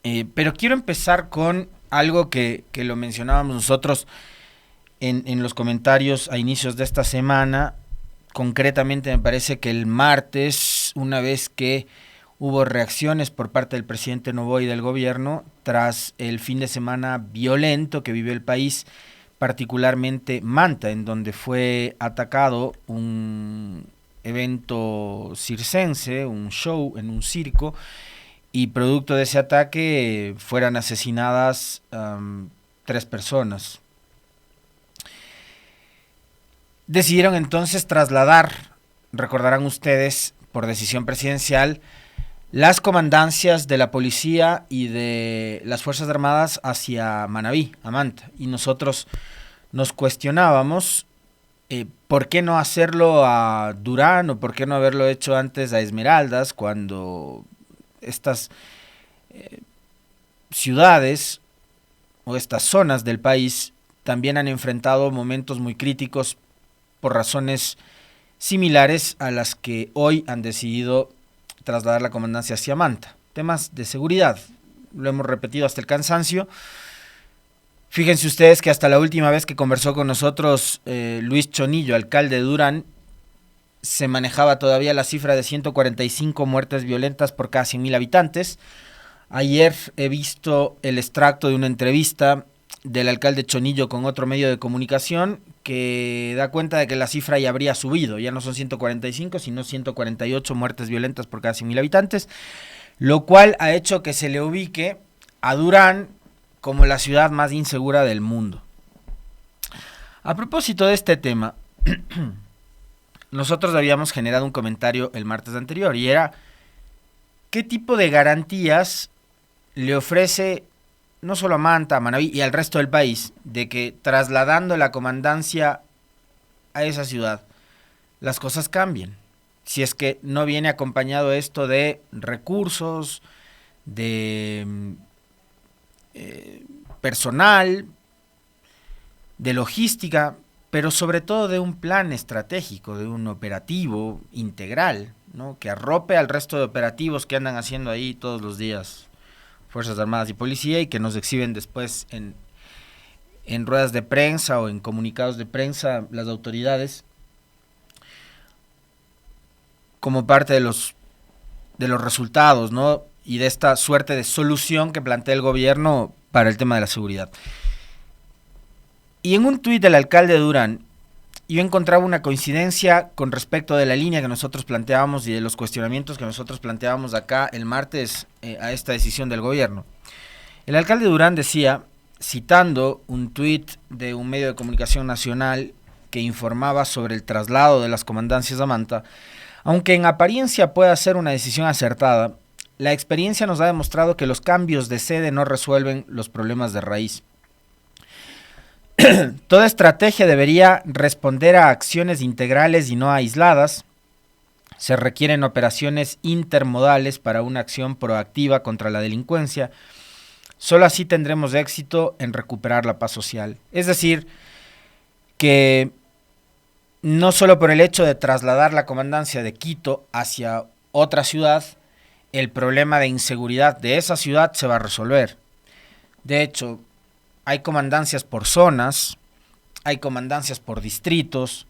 Pero quiero empezar con algo que lo mencionábamos nosotros en los comentarios a inicios de esta semana. Concretamente me parece que el martes, una vez que hubo reacciones por parte del presidente Noboa y del gobierno tras el fin de semana violento que vivió el país, particularmente Manta, en donde fue atacado un evento circense, un show en un circo, y producto de ese ataque fueran asesinadas 3 personas. Decidieron entonces trasladar, recordarán ustedes, por decisión presidencial, las comandancias de la policía y de las Fuerzas Armadas hacia Manabí, a Manta. Y nosotros nos cuestionábamos por qué no hacerlo a Durán o por qué no haberlo hecho antes a Esmeraldas, cuando estas ciudades o estas zonas del país también han enfrentado momentos muy críticos por razones similares a las que hoy han decidido trasladar la comandancia hacia Manta. Temas de seguridad, lo hemos repetido hasta el cansancio. Fíjense ustedes que hasta la última vez que conversó con nosotros Luis Chonillo, alcalde de Durán, se manejaba todavía la cifra de 145 muertes violentas por cada 100.000 habitantes. Ayer he visto el extracto de una entrevista del alcalde Chonillo con otro medio de comunicación que da cuenta de que la cifra ya habría subido, ya no son 145 sino 148 muertes violentas por cada 100.000 habitantes, lo cual ha hecho que se le ubique a Durán como la ciudad más insegura del mundo. A propósito de este tema, nosotros habíamos generado un comentario el martes anterior y era: ¿qué tipo de garantías le ofrece no solo a Manta, a Manabí y al resto del país, de que trasladando la comandancia a esa ciudad, las cosas cambien? Si es que no viene acompañado esto de recursos, de personal, de logística, pero sobre todo de un plan estratégico, de un operativo integral, ¿no?, que arrope al resto de operativos que andan haciendo ahí todos los días Fuerzas Armadas y Policía y que nos exhiben después en ruedas de prensa o en comunicados de prensa las autoridades como parte de los resultados, ¿no?, y de esta suerte de solución que plantea el gobierno para el tema de la seguridad. Y en un tuit del alcalde de Durán, yo encontraba una coincidencia con respecto de la línea que nosotros planteábamos y de los cuestionamientos que nosotros planteábamos acá el martes a esta decisión del gobierno. El alcalde de Durán decía, citando un tuit de un medio de comunicación nacional que informaba sobre el traslado de las comandancias a Manta: aunque en apariencia pueda ser una decisión acertada, la experiencia nos ha demostrado que los cambios de sede no resuelven los problemas de raíz. Toda estrategia debería responder a acciones integrales y no aisladas. Se requieren operaciones intermodales para una acción proactiva contra la delincuencia. Solo así tendremos éxito en recuperar la paz social. Es decir, que no solo por el hecho de trasladar la comandancia de Quito hacia otra ciudad, el problema de inseguridad de esa ciudad se va a resolver. De hecho, hay comandancias por zonas, hay comandancias por distritos,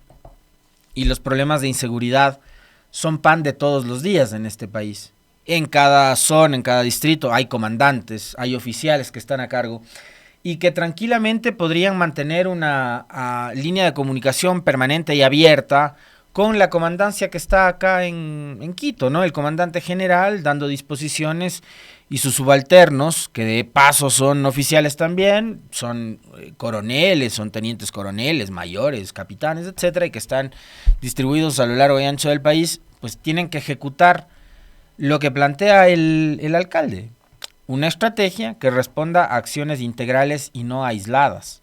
y los problemas de inseguridad son pan de todos los días en este país. En cada zona, en cada distrito hay comandantes, hay oficiales que están a cargo y que tranquilamente podrían mantener una línea de comunicación permanente y abierta con la comandancia que está acá en Quito, ¿no? El comandante general dando disposiciones y sus subalternos, que de paso son oficiales también, son coroneles, son tenientes coroneles, mayores, capitanes, etcétera, y que están distribuidos a lo largo y ancho del país, pues tienen que ejecutar lo que plantea el alcalde, una estrategia que responda a acciones integrales y no aisladas.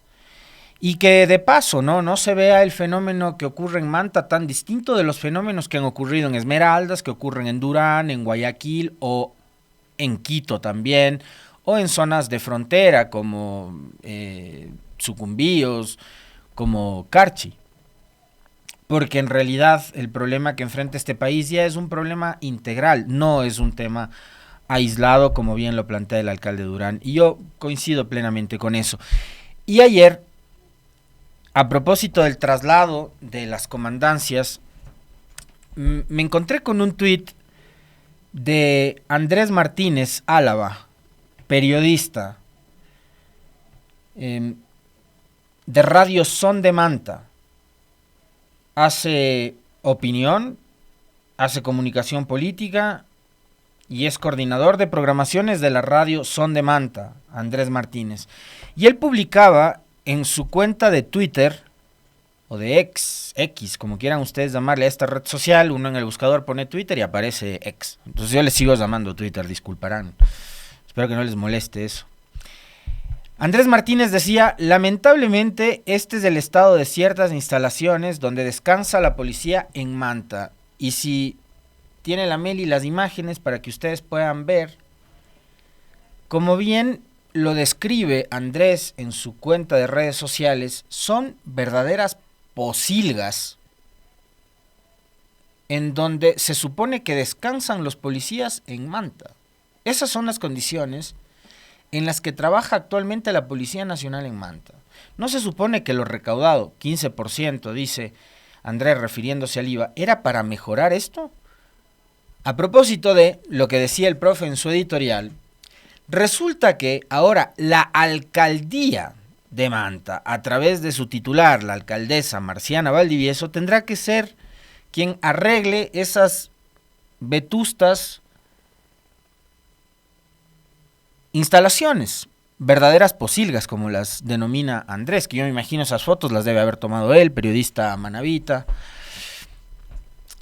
Y que de paso no se vea el fenómeno que ocurre en Manta tan distinto de los fenómenos que han ocurrido en Esmeraldas, que ocurren en Durán, en Guayaquil o en Quito también, o en zonas de frontera como Sucumbíos, como Carchi. Porque en realidad el problema que enfrenta este país ya es un problema integral, no es un tema aislado, como bien lo plantea el alcalde Durán. Y yo coincido plenamente con eso. Y ayer, a propósito del traslado de las comandancias, me encontré con un tuit de Andrés Martínez Álava, periodista de Radio Son de Manta. Hace opinión, hace comunicación política y es coordinador de programaciones de la radio Son de Manta, Andrés Martínez. Y él publicaba en su cuenta de Twitter, o de X, como quieran ustedes llamarle a esta red social, uno en el buscador pone Twitter y aparece X. Entonces yo les sigo llamando Twitter, disculparán. Espero que no les moleste eso. Andrés Martínez decía, lamentablemente este es el estado de ciertas instalaciones donde descansa la policía en Manta. Y si tiene la Meli las imágenes para que ustedes puedan ver, como bien lo describe Andrés en su cuenta de redes sociales, son verdaderas pocilgas en donde se supone que descansan los policías en Manta. Esas son las condiciones en las que trabaja actualmente la Policía Nacional en Manta. No se supone que lo recaudado, 15%, dice Andrés refiriéndose al IVA, ¿era para mejorar esto? A propósito de lo que decía el profe en su editorial, resulta que ahora la alcaldía de Manta, a través de su titular, la alcaldesa Marciana Valdivieso, tendrá que ser quien arregle esas vetustas instalaciones, verdaderas pocilgas, como las denomina Andrés, que yo me imagino esas fotos las debe haber tomado él, periodista manabita.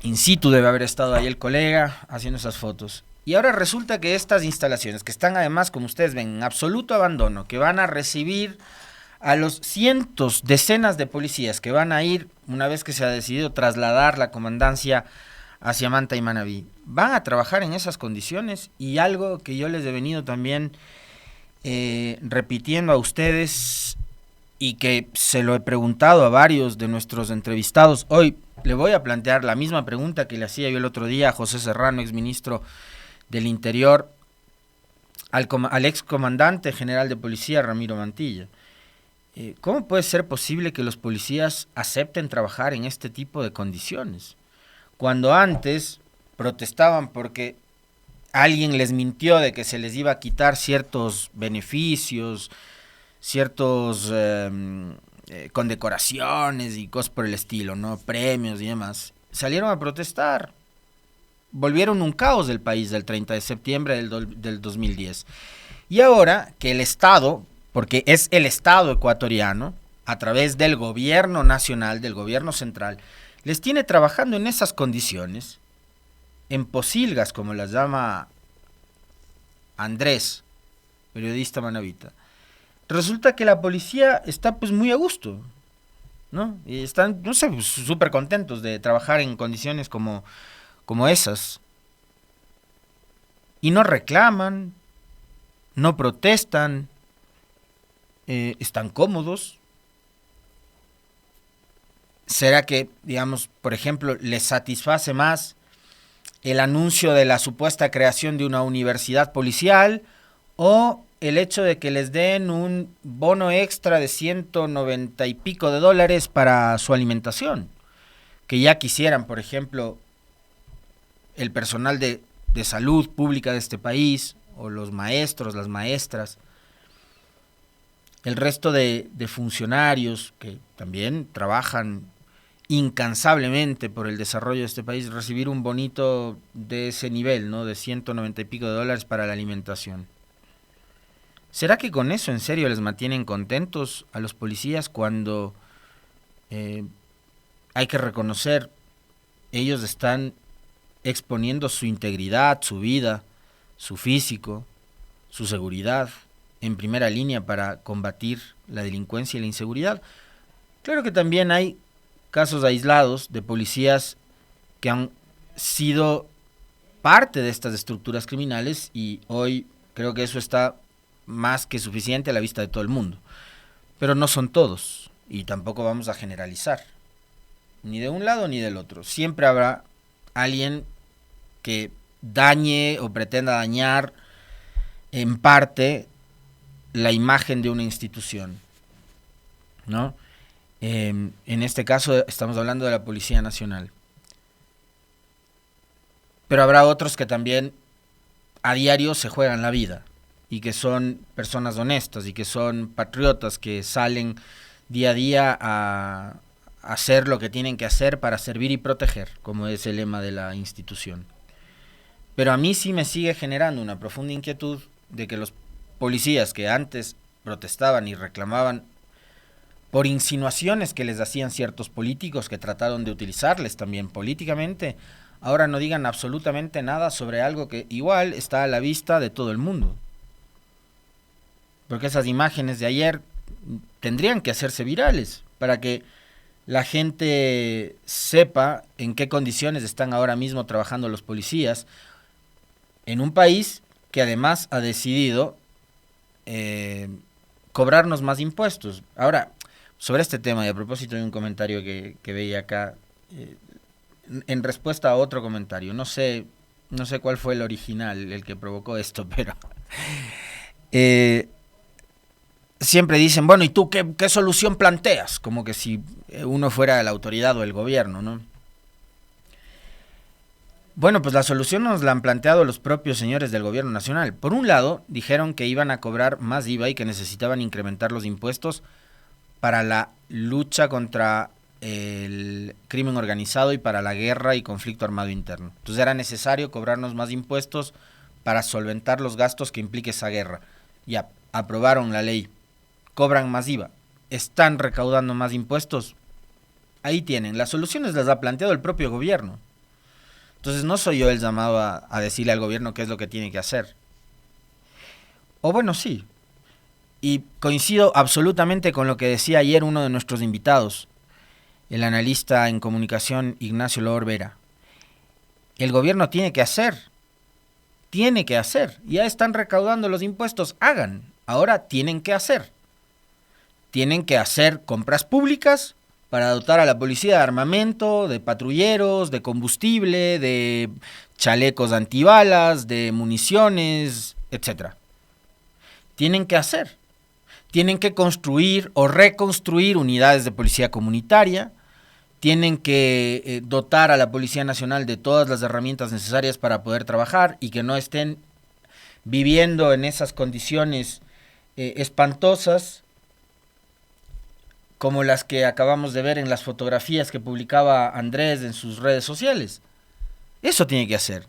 In situ debe haber estado ahí el colega haciendo esas fotos. Y ahora resulta que estas instalaciones, que están además, como ustedes ven, en absoluto abandono, que van a recibir a los cientos, decenas de policías que van a ir, una vez que se ha decidido trasladar la comandancia hacia Manta y Manabí, van a trabajar en esas condiciones. Y algo que yo les he venido también repitiendo a ustedes y que se lo he preguntado a varios de nuestros entrevistados, hoy le voy a plantear la misma pregunta que le hacía yo el otro día a José Serrano, exministro del Interior, al excomandante general de policía Ramiro Mantilla. ¿Cómo puede ser posible que los policías acepten trabajar en este tipo de condiciones? Cuando antes protestaban porque alguien les mintió de que se les iba a quitar ciertos beneficios, ciertos condecoraciones y cosas por el estilo, ¿no? Premios y demás. Salieron a protestar. Volvieron un caos del país del 30 de septiembre del 2010. Y ahora que el Estado, porque es el Estado ecuatoriano, a través del gobierno nacional, del gobierno central, les tiene trabajando en esas condiciones, en pocilgas, como las llama Andrés, periodista manabita, resulta que la policía está pues muy a gusto, ¿no? Y están, no sé, súper contentos de trabajar en condiciones como esas. Y no reclaman, no protestan, están cómodos. ¿Será que, digamos, por ejemplo, les satisface más el anuncio de la supuesta creación de una universidad policial o el hecho de que les den un bono extra de 190 y pico de dólares para su alimentación? Que ya quisieran, por ejemplo, el personal de salud pública de este país, o los maestros, las maestras, el resto de funcionarios que también trabajan incansablemente por el desarrollo de este país, recibir un bonito de ese nivel, ¿no? De 190 y pico de dólares para la alimentación. ¿Será que con eso en serio les mantienen contentos a los policías cuando hay que reconocer, ellos están exponiendo su integridad, su vida, su físico, su seguridad en primera línea para combatir la delincuencia y la inseguridad? Claro que también hay casos aislados de policías que han sido parte de estas estructuras criminales y hoy creo que eso está más que suficiente a la vista de todo el mundo. Pero no son todos y tampoco vamos a generalizar, ni de un lado ni del otro. Siempre habrá alguien que dañe o pretenda dañar en parte la imagen de una institución, ¿no? En este caso estamos hablando de la Policía Nacional. Pero habrá otros que también a diario se juegan la vida y que son personas honestas y que son patriotas que salen día a día a hacer lo que tienen que hacer para servir y proteger, como es el lema de la institución. Pero a mí sí me sigue generando una profunda inquietud de que los policías que antes protestaban y reclamaban por insinuaciones que les hacían ciertos políticos que trataron de utilizarles también políticamente, ahora no digan absolutamente nada sobre algo que igual está a la vista de todo el mundo. Porque esas imágenes de ayer tendrían que hacerse virales para que la gente sepa en qué condiciones están ahora mismo trabajando los policías en un país que además ha decidido cobrarnos más impuestos. Ahora, sobre este tema, y a propósito de un comentario que veía acá, en respuesta a otro comentario, no sé cuál fue el original, el que provocó esto, pero siempre dicen, bueno, ¿y tú qué solución planteas? Como que si uno fuera la autoridad o el gobierno, ¿no? Bueno, pues la solución nos la han planteado los propios señores del gobierno nacional. Por un lado, dijeron que iban a cobrar más IVA y que necesitaban incrementar los impuestos para la lucha contra el crimen organizado y para la guerra y conflicto armado interno. Entonces era necesario cobrarnos más impuestos para solventar los gastos que implique esa guerra. Ya, aprobaron la ley, cobran más IVA, están recaudando más impuestos. Ahí tienen, las soluciones las ha planteado el propio gobierno. Entonces no soy yo el llamado a decirle al gobierno qué es lo que tiene que hacer. O bueno, sí. Y coincido absolutamente con lo que decía ayer uno de nuestros invitados, el analista en comunicación Ignacio Loor Vera. El gobierno tiene que hacer. Ya están recaudando los impuestos, hagan. Ahora tienen que hacer. Tienen que hacer compras públicas para dotar a la policía de armamento, de patrulleros, de combustible, de chalecos antibalas, de municiones, etc. Tienen que hacer. Tienen que construir o reconstruir unidades de policía comunitaria. Tienen que dotar a la Policía Nacional de todas las herramientas necesarias para poder trabajar y que no estén viviendo en esas condiciones espantosas como las que acabamos de ver en las fotografías que publicaba Andrés en sus redes sociales. Eso tiene que hacer.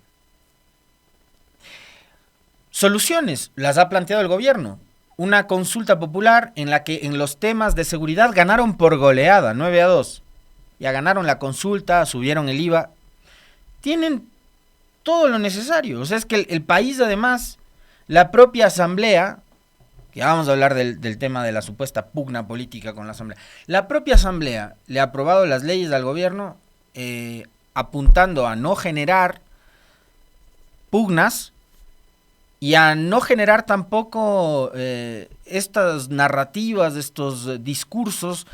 Soluciones las ha planteado el gobierno. Una consulta popular en la que en los temas de seguridad ganaron por goleada, 9-2. Ya ganaron la consulta, subieron el IVA. Tienen todo lo necesario. O sea, es que el país además, la propia asamblea, que vamos a hablar del tema de la supuesta pugna política con la asamblea, la propia asamblea le ha aprobado las leyes al gobierno apuntando a no generar pugnas y a no generar tampoco estas narrativas, estos discursos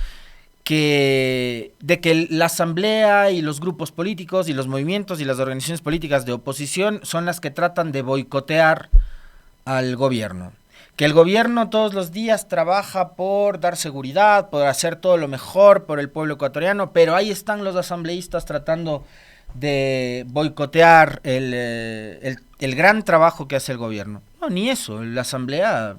de que la asamblea y los grupos políticos y los movimientos y las organizaciones políticas de oposición son las que tratan de boicotear al gobierno. Que el gobierno todos los días trabaja por dar seguridad, por hacer todo lo mejor por el pueblo ecuatoriano, pero ahí están los asambleístas tratando de boicotear el gran trabajo que hace el gobierno. No, ni eso. La asamblea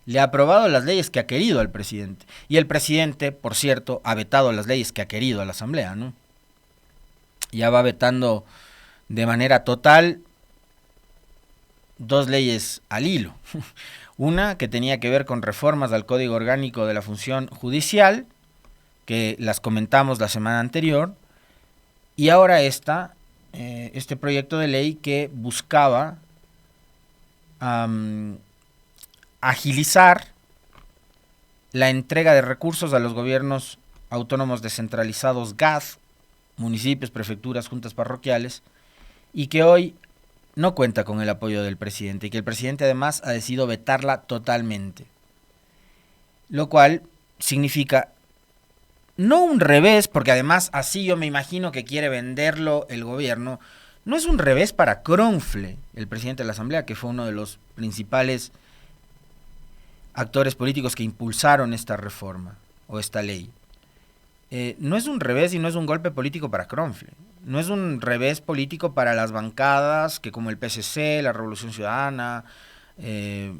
le ha aprobado las leyes que ha querido al presidente. Y el presidente, por cierto, ha vetado las leyes que ha querido a la asamblea, ¿no? Ya va vetando de manera total 2 leyes al hilo. Una que tenía que ver con reformas al Código Orgánico de la Función Judicial, que las comentamos la semana anterior, y ahora este proyecto de ley que buscaba agilizar la entrega de recursos a los gobiernos autónomos descentralizados GAD, municipios, prefecturas, juntas parroquiales, y que hoy no cuenta con el apoyo del presidente, y que el presidente además ha decidido vetarla totalmente. Lo cual significa no un revés, porque además así yo me imagino que quiere venderlo el gobierno, no es un revés para Kronfle, el presidente de la Asamblea, que fue uno de los principales actores políticos que impulsaron esta reforma o esta ley. No es un revés y no es un golpe político para Kronfle. No es un revés político para las bancadas que, como el PSC, la Revolución Ciudadana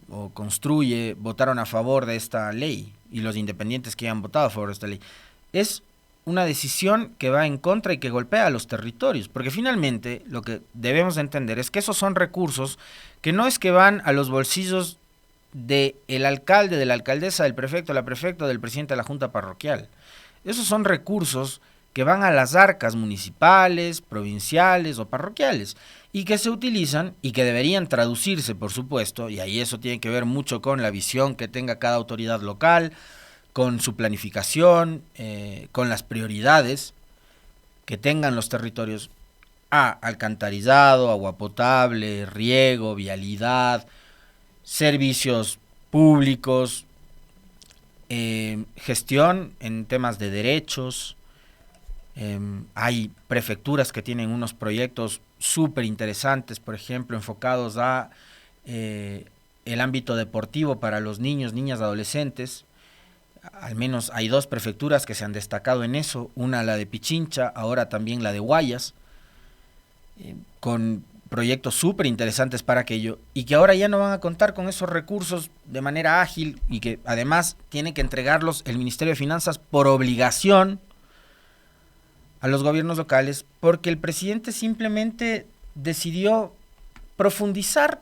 o Construye, votaron a favor de esta ley, y los independientes que hayan votado a favor de esta ley. Es una decisión que va en contra y que golpea a los territorios, porque finalmente lo que debemos entender es que esos son recursos que no es que van a los bolsillos del alcalde, de la alcaldesa, del prefecto, la prefecta, del presidente de la junta parroquial. Esos son recursos que van a las arcas municipales, provinciales o parroquiales, y que se utilizan y que deberían traducirse, por supuesto, y ahí eso tiene que ver mucho con la visión que tenga cada autoridad local, con su planificación, con las prioridades que tengan los territorios a alcantarizado, agua potable, riego, vialidad, servicios públicos, gestión en temas de derechos. Hay prefecturas que tienen unos proyectos súper interesantes, por ejemplo, enfocados a el ámbito deportivo para los niños, niñas, adolescentes. Al menos hay 2 prefecturas que se han destacado en eso, una la de Pichincha, ahora también la de Guayas, con proyectos súper interesantes para aquello, y que ahora ya no van a contar con esos recursos de manera ágil, y que además tiene que entregarlos el Ministerio de Finanzas por obligación a los gobiernos locales, porque el presidente simplemente decidió profundizar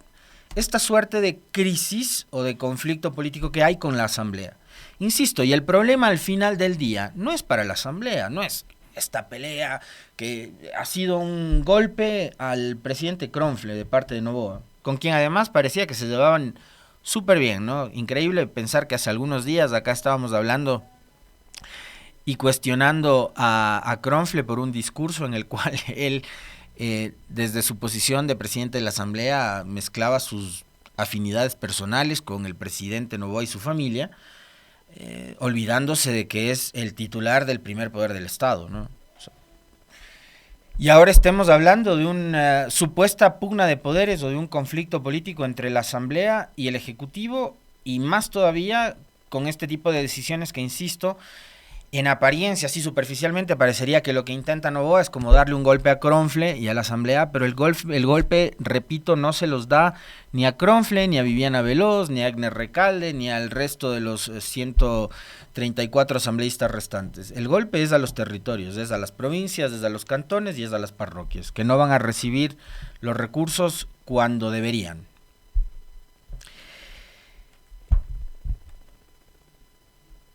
esta suerte de crisis o de conflicto político que hay con la Asamblea. Insisto, y el problema al final del día no es para la Asamblea, no es esta pelea que ha sido un golpe al presidente Kronfle de parte de Noboa, con quien además parecía que se llevaban súper bien, ¿no? Increíble pensar que hace algunos días acá estábamos hablando y cuestionando a Kronfle por un discurso en el cual él, desde su posición de presidente de la Asamblea, mezclaba sus afinidades personales con el presidente Noboa y su familia, olvidándose de que es el titular del primer poder del Estado, ¿no? Y ahora estemos hablando de una supuesta pugna de poderes o de un conflicto político entre la Asamblea y el Ejecutivo, y más todavía con este tipo de decisiones que, insisto, en apariencia, así superficialmente, parecería que lo que intenta Noboa es como darle un golpe a Kronfle y a la Asamblea, pero el golpe, repito, no se los da ni a Kronfle, ni a Viviana Veloz, ni a Agnes Recalde, ni al resto de los 134 asambleístas restantes. El golpe es a los territorios, es a las provincias, es a los cantones y es a las parroquias, que no van a recibir los recursos cuando deberían.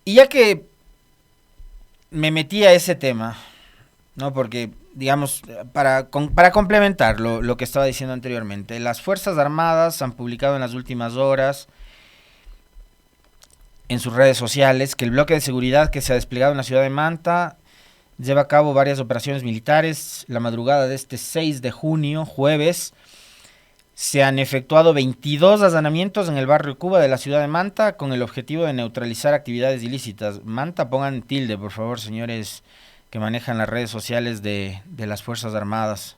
Y ya que me metí a ese tema, ¿no? Porque, digamos, para complementar lo que estaba diciendo anteriormente, las Fuerzas Armadas han publicado en las últimas horas en sus redes sociales que el bloque de seguridad que se ha desplegado en la ciudad de Manta lleva a cabo varias operaciones militares. La madrugada de este 6 de junio, jueves, se han efectuado 22 allanamientos en el barrio Cuba de la ciudad de Manta con el objetivo de neutralizar actividades ilícitas. Manta, pongan tilde, por favor, señores que manejan las redes sociales de las Fuerzas Armadas.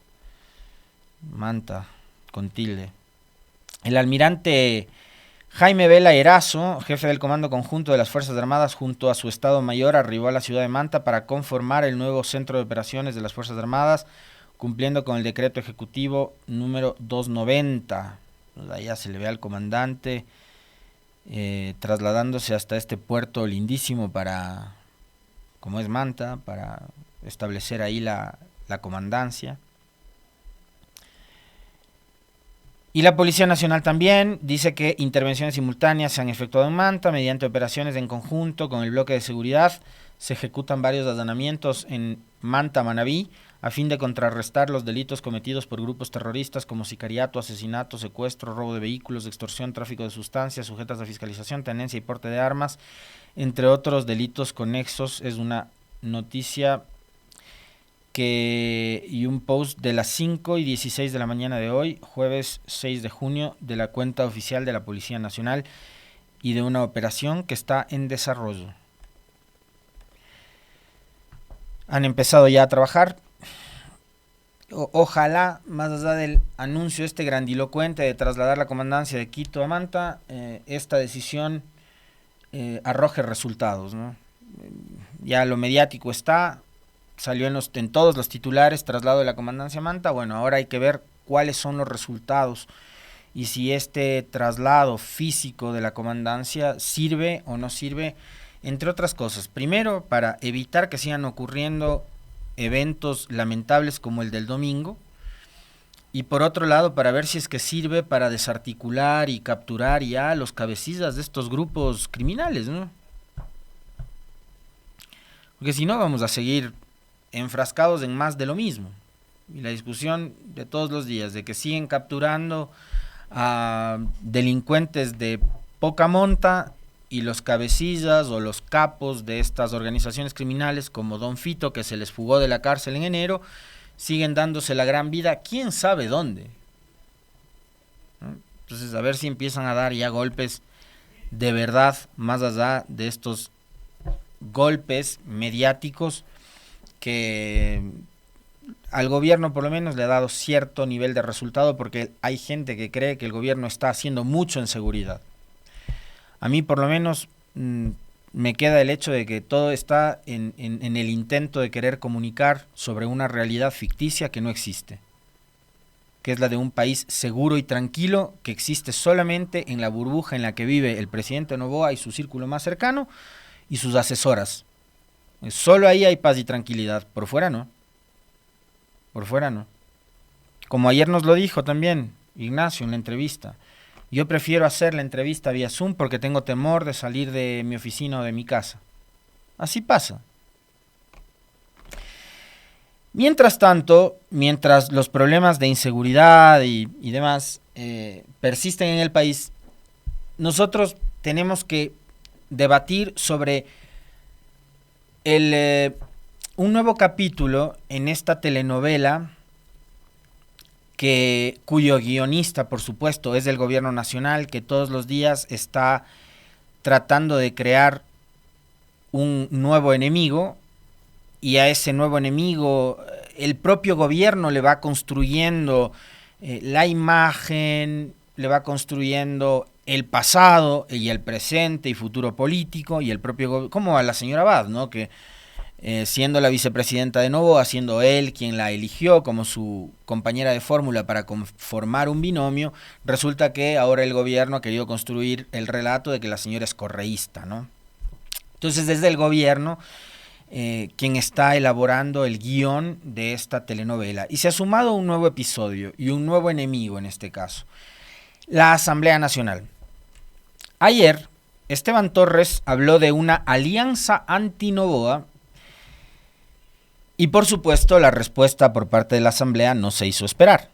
Manta, con tilde. El almirante Jaime Vela Erazo, jefe del Comando Conjunto de las Fuerzas Armadas, junto a su Estado Mayor, arribó a la ciudad de Manta para conformar el nuevo centro de operaciones de las Fuerzas Armadas, cumpliendo con el decreto ejecutivo número 290. Allá se le ve al comandante trasladándose hasta este puerto lindísimo para, como es Manta, para establecer ahí la comandancia. Y la Policía Nacional también dice que intervenciones simultáneas se han efectuado en Manta mediante operaciones en conjunto con el bloque de seguridad. Se ejecutan varios allanamientos en Manta, Manabí, a fin de contrarrestar los delitos cometidos por grupos terroristas como sicariato, asesinato, secuestro, robo de vehículos, extorsión, tráfico de sustancias sujetas a fiscalización, tenencia y porte de armas, entre otros delitos conexos. Es una noticia y un post de las 5:16 de la mañana de hoy, jueves 6 de junio, de la cuenta oficial de la Policía Nacional y de una operación que está en desarrollo. Han empezado ya a trabajar. Ojalá, más allá del anuncio este grandilocuente de trasladar la comandancia de Quito a Manta, esta decisión arroje resultados, ¿no? Ya lo mediático está, salió en todos los titulares, traslado de la comandancia a Manta. Bueno, ahora hay que ver cuáles son los resultados y si este traslado físico de la comandancia sirve o no sirve, entre otras cosas. Primero, para evitar que sigan ocurriendo eventos lamentables como el del domingo, y por otro lado para ver si es que sirve para desarticular y capturar ya a los cabecillas de estos grupos criminales, ¿no? Porque si no vamos a seguir enfrascados en más de lo mismo. Y la discusión de todos los días, de que siguen capturando a delincuentes de poca monta y los cabecillas o los capos de estas organizaciones criminales como Don Fito, que se les fugó de la cárcel en enero, siguen dándose la gran vida, quién sabe dónde, ¿no? Entonces a ver si empiezan a dar ya golpes de verdad, más allá de estos golpes mediáticos que al gobierno por lo menos le ha dado cierto nivel de resultado, porque hay gente que cree que el gobierno está haciendo mucho en seguridad. A mí por lo menos me queda el hecho de que todo está en el intento de querer comunicar sobre una realidad ficticia que no existe, que es la de un país seguro y tranquilo que existe solamente en la burbuja en la que vive el presidente Noboa y su círculo más cercano y sus asesoras. Solo ahí hay paz y tranquilidad, por fuera no. Por fuera no. Como ayer nos lo dijo también Ignacio en la entrevista, yo prefiero hacer la entrevista vía Zoom porque tengo temor de salir de mi oficina o de mi casa. Así pasa. Mientras tanto, mientras los problemas de inseguridad y demás persisten en el país, nosotros tenemos que debatir sobre un nuevo capítulo en esta telenovela cuyo guionista, por supuesto, es del gobierno nacional, que todos los días está tratando de crear un nuevo enemigo, y a ese nuevo enemigo el propio gobierno le va construyendo la imagen, le va construyendo el pasado y el presente y futuro político, y el propio como a la señora Abad, ¿no? Que siendo la vicepresidenta de Noboa, siendo él quien la eligió como su compañera de fórmula para conformar un binomio, resulta que ahora el gobierno ha querido construir el relato de que la señora es correísta, ¿no? Entonces desde el gobierno quien está elaborando el guión de esta telenovela, y se ha sumado un nuevo episodio y un nuevo enemigo en este caso, la Asamblea Nacional. Ayer Esteban Torres habló de una alianza anti-Noboa, y por supuesto la respuesta por parte de la Asamblea no se hizo esperar.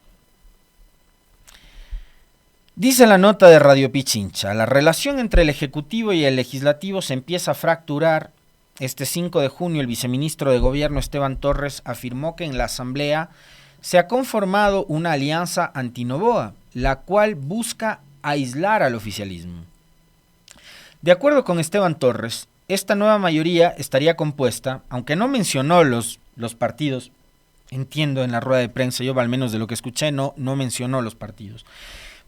Dice la nota de Radio Pichincha, la relación entre el Ejecutivo y el Legislativo se empieza a fracturar. Este 5 de junio el viceministro de Gobierno Esteban Torres afirmó que en la Asamblea se ha conformado una alianza anti-Noboa, la cual busca aislar al oficialismo. De acuerdo con Esteban Torres, esta nueva mayoría estaría compuesta, aunque no mencionó los partidos, entiendo en la rueda de prensa, yo al menos de lo que escuché no mencionó los partidos,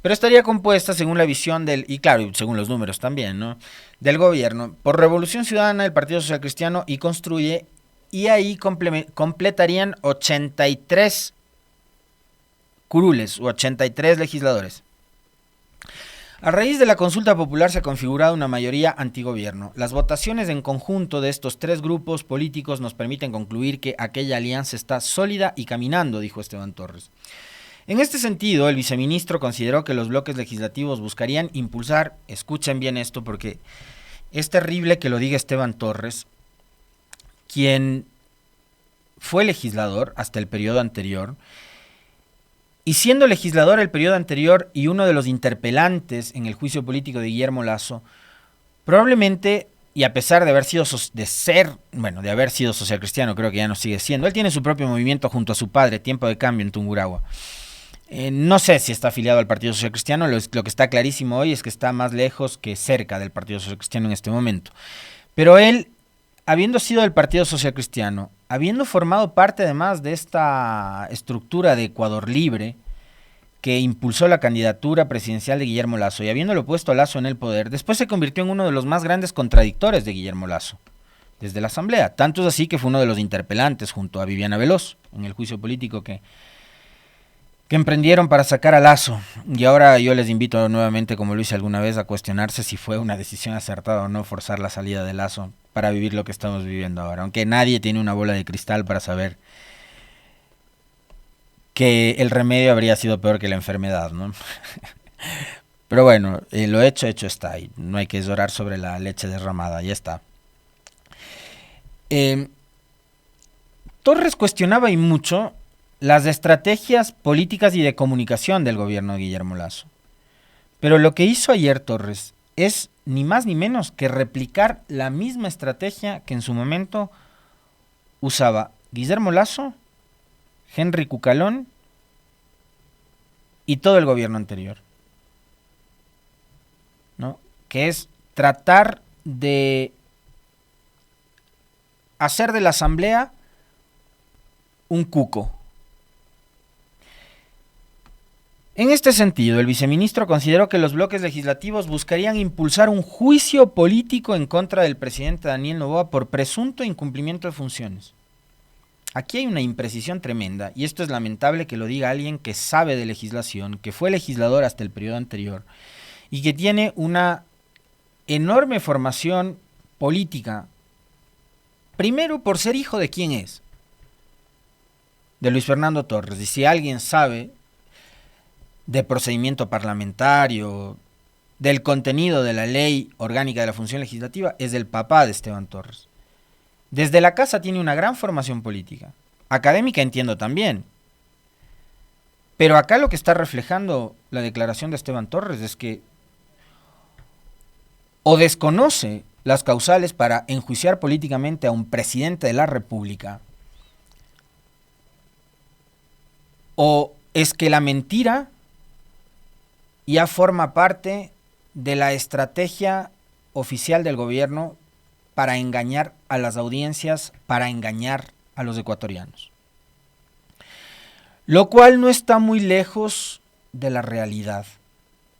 pero estaría compuesta según la visión y claro, según los números también, ¿no?, del gobierno, por Revolución Ciudadana, el Partido Social Cristiano y Construye, y ahí completarían 83 curules u 83 legisladores. A raíz de la consulta popular se ha configurado una mayoría antigobierno. Las votaciones en conjunto de estos tres grupos políticos nos permiten concluir que aquella alianza está sólida y caminando, dijo Esteban Torres. En este sentido, el viceministro consideró que los bloques legislativos buscarían impulsar, escuchen bien esto porque es terrible que lo diga Esteban Torres, quien fue legislador hasta el periodo anterior, y siendo legislador el periodo anterior y uno de los interpelantes en el juicio político de Guillermo Lasso, probablemente, y a pesar de haber sido social cristiano, creo que ya no sigue siendo, él tiene su propio movimiento junto a su padre, Tiempo de Cambio, en Tungurahua. No sé si está afiliado al Partido Social Cristiano, lo que está clarísimo hoy es que está más lejos que cerca del Partido Social Cristiano en este momento. Pero él, habiendo sido del Partido Social Cristiano, habiendo formado parte además de esta estructura de Ecuador Libre, que impulsó la candidatura presidencial de Guillermo Lasso y habiéndolo puesto a Lasso en el poder, después se convirtió en uno de los más grandes contradictores de Guillermo Lasso desde la Asamblea. Tanto es así que fue uno de los interpelantes junto a Viviana Veloz en el juicio político que emprendieron para sacar a Lasso. Y ahora yo les invito nuevamente, como lo hice alguna vez, a cuestionarse si fue una decisión acertada o no forzar la salida de Lasso para vivir lo que estamos viviendo ahora. Aunque nadie tiene una bola de cristal para saber que el remedio habría sido peor que la enfermedad, ¿no? Pero bueno, lo hecho está, y no hay que llorar sobre la leche derramada, ya está. Torres cuestionaba y mucho las estrategias políticas y de comunicación del gobierno de Guillermo Lasso. Pero lo que hizo ayer Torres es ni más ni menos que replicar la misma estrategia que en su momento usaba Guillermo Lasso, Henry Cucalón y todo el gobierno anterior, ¿no? Que es tratar de hacer de la Asamblea un cuco. En este sentido, el viceministro consideró que los bloques legislativos buscarían impulsar un juicio político en contra del presidente Daniel Noboa por presunto incumplimiento de funciones. Aquí hay una imprecisión tremenda, y esto es lamentable que lo diga alguien que sabe de legislación, que fue legislador hasta el periodo anterior, y que tiene una enorme formación política, primero por ser hijo de quién es, de Luis Fernando Torres, y si alguien sabe de procedimiento parlamentario, del contenido de la ley orgánica de la función legislativa, es del papá de Esteban Torres. Desde la casa tiene una gran formación política. Académica entiendo también. Pero acá lo que está reflejando la declaración de Esteban Torres es que o desconoce las causales para enjuiciar políticamente a un presidente de la República, o es que la mentira ya forma parte de la estrategia oficial del gobierno para engañar a las audiencias, para engañar a los ecuatorianos. Lo cual no está muy lejos de la realidad,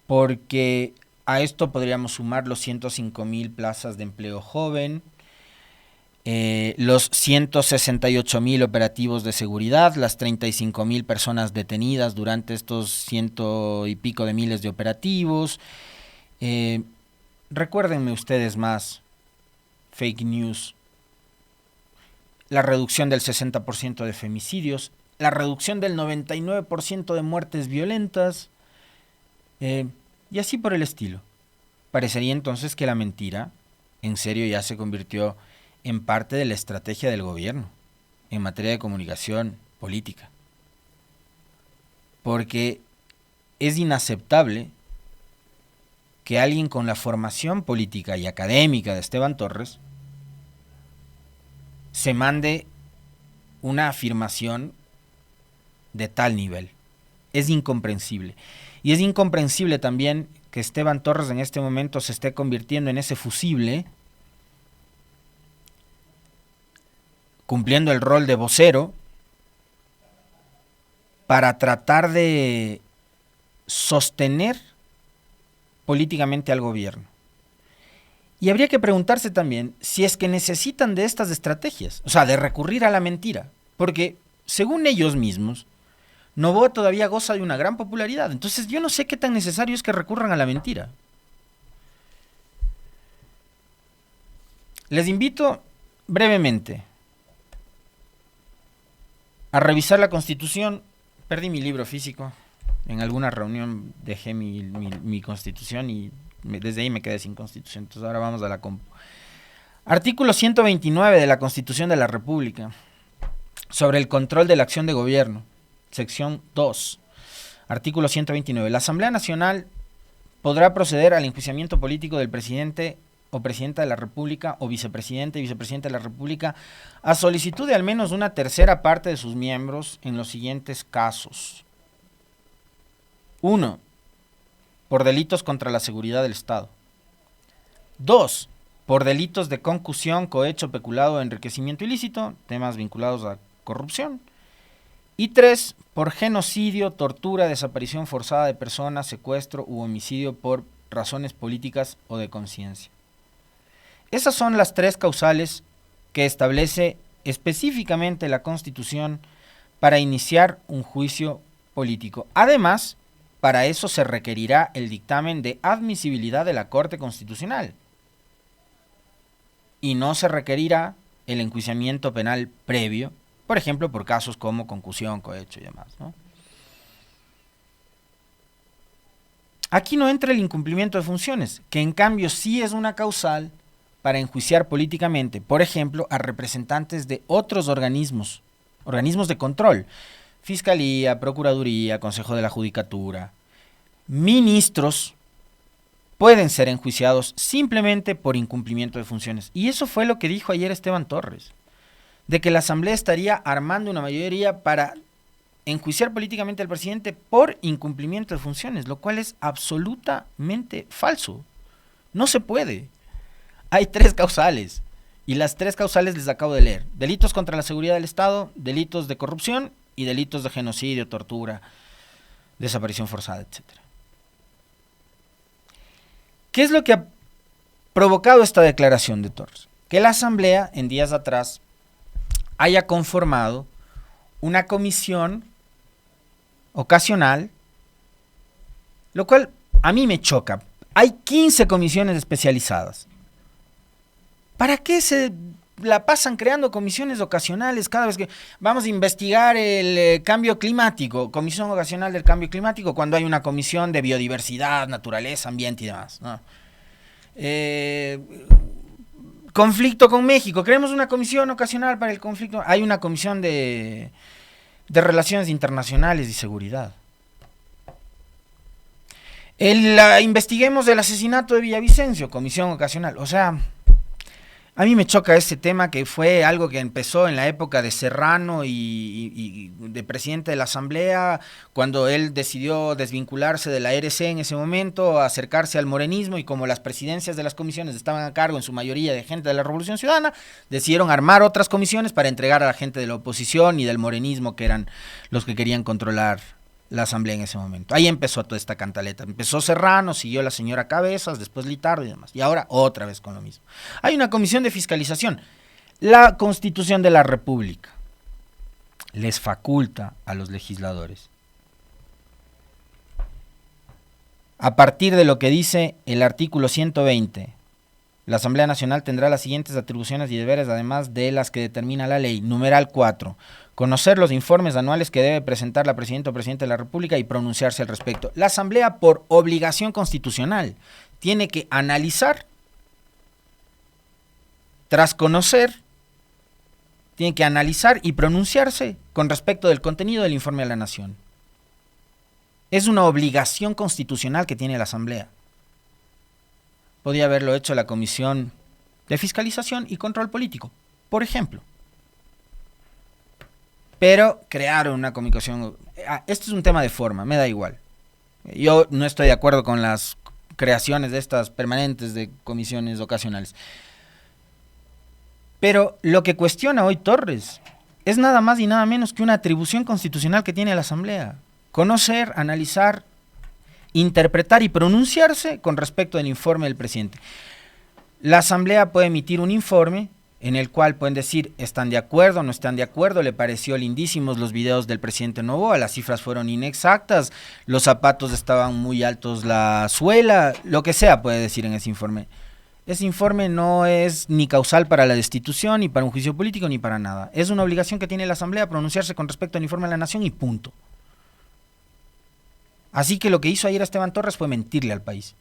porque a esto podríamos sumar los 105,000 plazas de empleo joven, los 168,000 operativos de seguridad, las 35,000 personas detenidas durante estos 100 y pico de miles de operativos. Recuérdenme ustedes más fake news, la reducción del 60% de femicidios, la reducción del 99% de muertes violentas, y así por el estilo. Parecería entonces que la mentira en serio ya se convirtió en parte de la estrategia del gobierno en materia de comunicación política. Porque es inaceptable que alguien con la formación política y académica de Esteban Torres se mande una afirmación de tal nivel. Es incomprensible. Y es incomprensible también que Esteban Torres en este momento se esté convirtiendo en ese fusible, cumpliendo el rol de vocero, para tratar de sostener políticamente al gobierno. Y habría que preguntarse también si es que necesitan de estas estrategias, o sea, de recurrir a la mentira, porque según ellos mismos, Noboa todavía goza de una gran popularidad, entonces yo no sé qué tan necesario es que recurran a la mentira. Les invito brevemente a revisar la Constitución. Perdí mi libro físico, en alguna reunión dejé mi Constitución y desde ahí me quedé sin Constitución, entonces ahora vamos a la compu. Artículo 129 de la Constitución de la República, sobre el control de la acción de gobierno, sección 2, artículo 129. La Asamblea Nacional podrá proceder al enjuiciamiento político del presidente o presidenta de la República o vicepresidente y vicepresidente de la República a solicitud de al menos una tercera parte de sus miembros en los siguientes casos. 1. Por delitos contra la seguridad del Estado. 2. por delitos de concusión, cohecho, peculado o enriquecimiento ilícito, temas vinculados a corrupción. Y 3, por genocidio, tortura, desaparición forzada de personas, secuestro u homicidio por razones políticas o de conciencia. Esas son las 3 causales que establece específicamente la Constitución para iniciar un juicio político. Además, para eso se requerirá el dictamen de admisibilidad de la Corte Constitucional. Y no se requerirá el enjuiciamiento penal previo, por ejemplo, por casos como concusión, cohecho y demás, ¿no? Aquí no entra el incumplimiento de funciones, que en cambio sí es una causal para enjuiciar políticamente, por ejemplo, a representantes de otros organismos de control, Fiscalía, Procuraduría, Consejo de la Judicatura, ministros, pueden ser enjuiciados simplemente por incumplimiento de funciones. Y eso fue lo que dijo ayer Esteban Torres, de que la Asamblea estaría armando una mayoría para enjuiciar políticamente al presidente por incumplimiento de funciones, lo cual es absolutamente falso. No se puede. Hay 3 causales, y las 3 causales les acabo de leer: delitos contra la seguridad del Estado, delitos de corrupción y delitos de genocidio, tortura, desaparición forzada, etc. ¿Qué es lo que ha provocado esta declaración de Torres? Que la Asamblea, en días atrás, haya conformado una comisión ocasional, lo cual a mí me choca. Hay 15 comisiones especializadas. ¿Para qué se la pasan creando comisiones ocasionales cada vez que vamos a investigar el cambio climático, comisión ocasional del cambio climático, cuando hay una comisión de biodiversidad, naturaleza, ambiente y demás, ¿no? Conflicto con México, creemos una comisión ocasional para el conflicto, hay una comisión de relaciones internacionales y seguridad. Investiguemos el asesinato de Villavicencio, comisión ocasional. O sea, a mí me choca ese tema, que fue algo que empezó en la época de Serrano y de presidente de la Asamblea, cuando él decidió desvincularse de la RC en ese momento, acercarse al morenismo, y como las presidencias de las comisiones estaban a cargo en su mayoría de gente de la Revolución Ciudadana, decidieron armar otras comisiones para entregar a la gente de la oposición y del morenismo, que eran los que querían controlar la Asamblea en ese momento. Ahí empezó toda esta cantaleta. Empezó Serrano, siguió la señora Cabezas, después Litardo y demás. Y ahora otra vez con lo mismo. Hay una comisión de fiscalización. La Constitución de la República les faculta a los legisladores, a partir de lo que dice el artículo 120, la Asamblea Nacional tendrá las siguientes atribuciones y deberes, además de las que determina la ley. Numeral 4. Conocer los informes anuales que debe presentar la Presidenta o Presidente de la República y pronunciarse al respecto. La Asamblea, por obligación constitucional, tiene que analizar, tras conocer, tiene que analizar y pronunciarse con respecto del contenido del informe a la Nación. Es una obligación constitucional que tiene la Asamblea. Podía haberlo hecho la Comisión de Fiscalización y Control Político, por ejemplo. Pero crearon una comisión. Esto es un tema de forma, me da igual. Yo no estoy de acuerdo con las creaciones de estas permanentes de comisiones ocasionales. Pero lo que cuestiona hoy Torres es nada más y nada menos que una atribución constitucional que tiene la Asamblea: conocer, analizar, interpretar y pronunciarse con respecto al informe del presidente. La Asamblea puede emitir un informe en el cual pueden decir, están de acuerdo, no están de acuerdo, le pareció lindísimos los videos del presidente Noboa, las cifras fueron inexactas, los zapatos estaban muy altos, la suela, lo que sea puede decir en ese informe. Ese informe no es ni causal para la destitución, ni para un juicio político, ni para nada. Es una obligación que tiene la Asamblea pronunciarse con respecto al informe de la Nación y punto. Así que lo que hizo ayer Esteban Torres fue mentirle al país.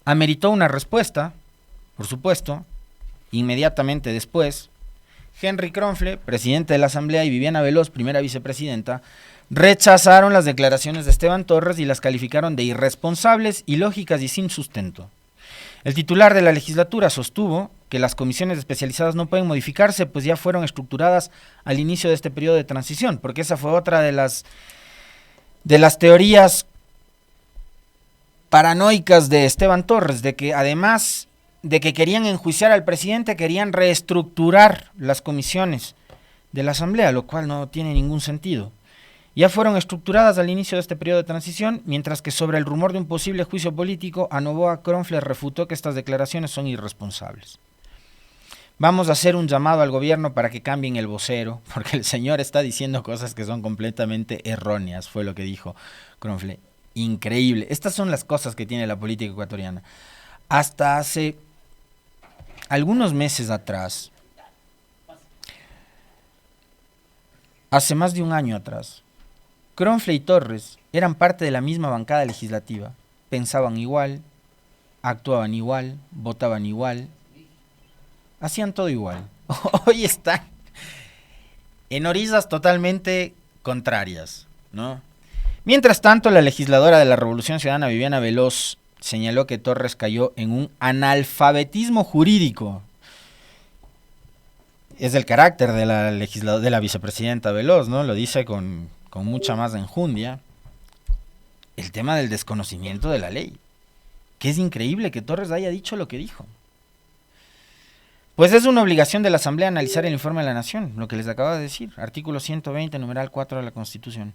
Ameritó una respuesta, por supuesto. Inmediatamente después, Henry Kronfle, presidente de la Asamblea, y Viviana Veloz, primera vicepresidenta, rechazaron las declaraciones de Esteban Torres y las calificaron de irresponsables, ilógicas y sin sustento. El titular de la legislatura sostuvo que las comisiones especializadas no pueden modificarse, pues ya fueron estructuradas al inicio de este periodo de transición, porque esa fue otra de las teorías paranoicas de Esteban Torres, de que además de que querían enjuiciar al presidente, querían reestructurar las comisiones de la Asamblea, lo cual no tiene ningún sentido. Ya fueron estructuradas al inicio de este periodo de transición, mientras que sobre el rumor de un posible juicio político, a Noboa Kronfler refutó que estas declaraciones son irresponsables. Vamos a hacer un llamado al gobierno para que cambien el vocero, porque el señor está diciendo cosas que son completamente erróneas, fue lo que dijo Kronfler. Increíble. Estas son las cosas que tiene la política ecuatoriana. Hasta hace algunos meses atrás, hace más de un año atrás, Kronfler y Torres eran parte de la misma bancada legislativa. Pensaban igual, actuaban igual, votaban igual, hacían todo igual. Hoy están en orillas totalmente contrarias, ¿no? Mientras tanto, la legisladora de la Revolución Ciudadana, Viviana Veloz, señaló que Torres cayó en un analfabetismo jurídico. Es el carácter de la vicepresidenta Veloz, ¿no? Lo dice con mucha más enjundia. El tema del desconocimiento de la ley. Que es increíble que Torres haya dicho lo que dijo. Pues es una obligación de la Asamblea analizar el informe de la Nación, lo que les acabo de decir, artículo 120, numeral 4 de la Constitución.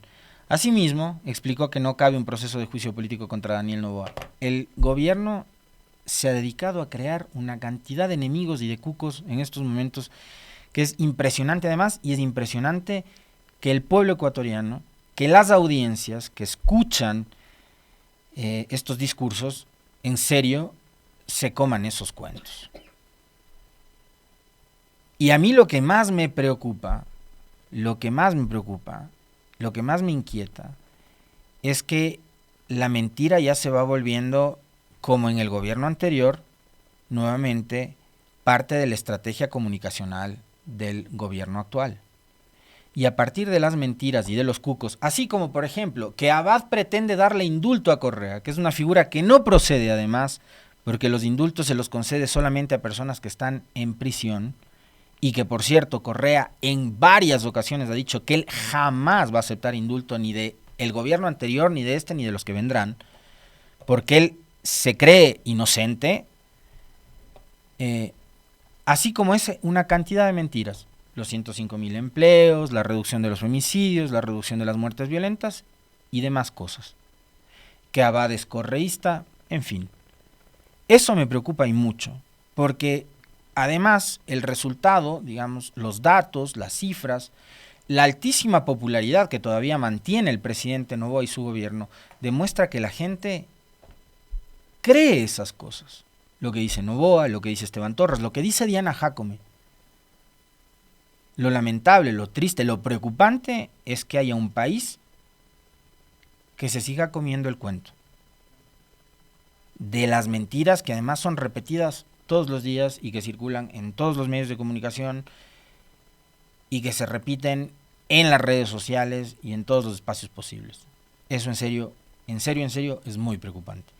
Asimismo, explicó que no cabe un proceso de juicio político contra Daniel Noboa. El gobierno se ha dedicado a crear una cantidad de enemigos y de cucos en estos momentos que es impresionante además, y es impresionante que el pueblo ecuatoriano, que las audiencias que escuchan estos discursos, en serio, se coman esos cuentos. Y a mí lo que más me preocupa, lo que más me inquieta, es que la mentira ya se va volviendo, como en el gobierno anterior, nuevamente parte de la estrategia comunicacional del gobierno actual. Y a partir de las mentiras y de los cucos, así como por ejemplo que Abad pretende darle indulto a Correa, que es una figura que no procede además, porque los indultos se los concede solamente a personas que están en prisión, y que por cierto Correa en varias ocasiones ha dicho que él jamás va a aceptar indulto ni de el gobierno anterior, ni de este, ni de los que vendrán, porque él se cree inocente, así como es una cantidad de mentiras, los 105.000 empleos, la reducción de los homicidios, la reducción de las muertes violentas y demás cosas, que Abad es correísta, en fin. Eso me preocupa y mucho, porque además, el resultado, digamos, los datos, las cifras, la altísima popularidad que todavía mantiene el presidente Noboa y su gobierno, demuestra que la gente cree esas cosas. Lo que dice Noboa, lo que dice Esteban Torres, lo que dice Diana Jácome. Lo lamentable, lo triste, lo preocupante es que haya un país que se siga comiendo el cuento de las mentiras que además son repetidas todos los días y que circulan en todos los medios de comunicación y que se repiten en las redes sociales y en todos los espacios posibles. Eso en serio es muy preocupante.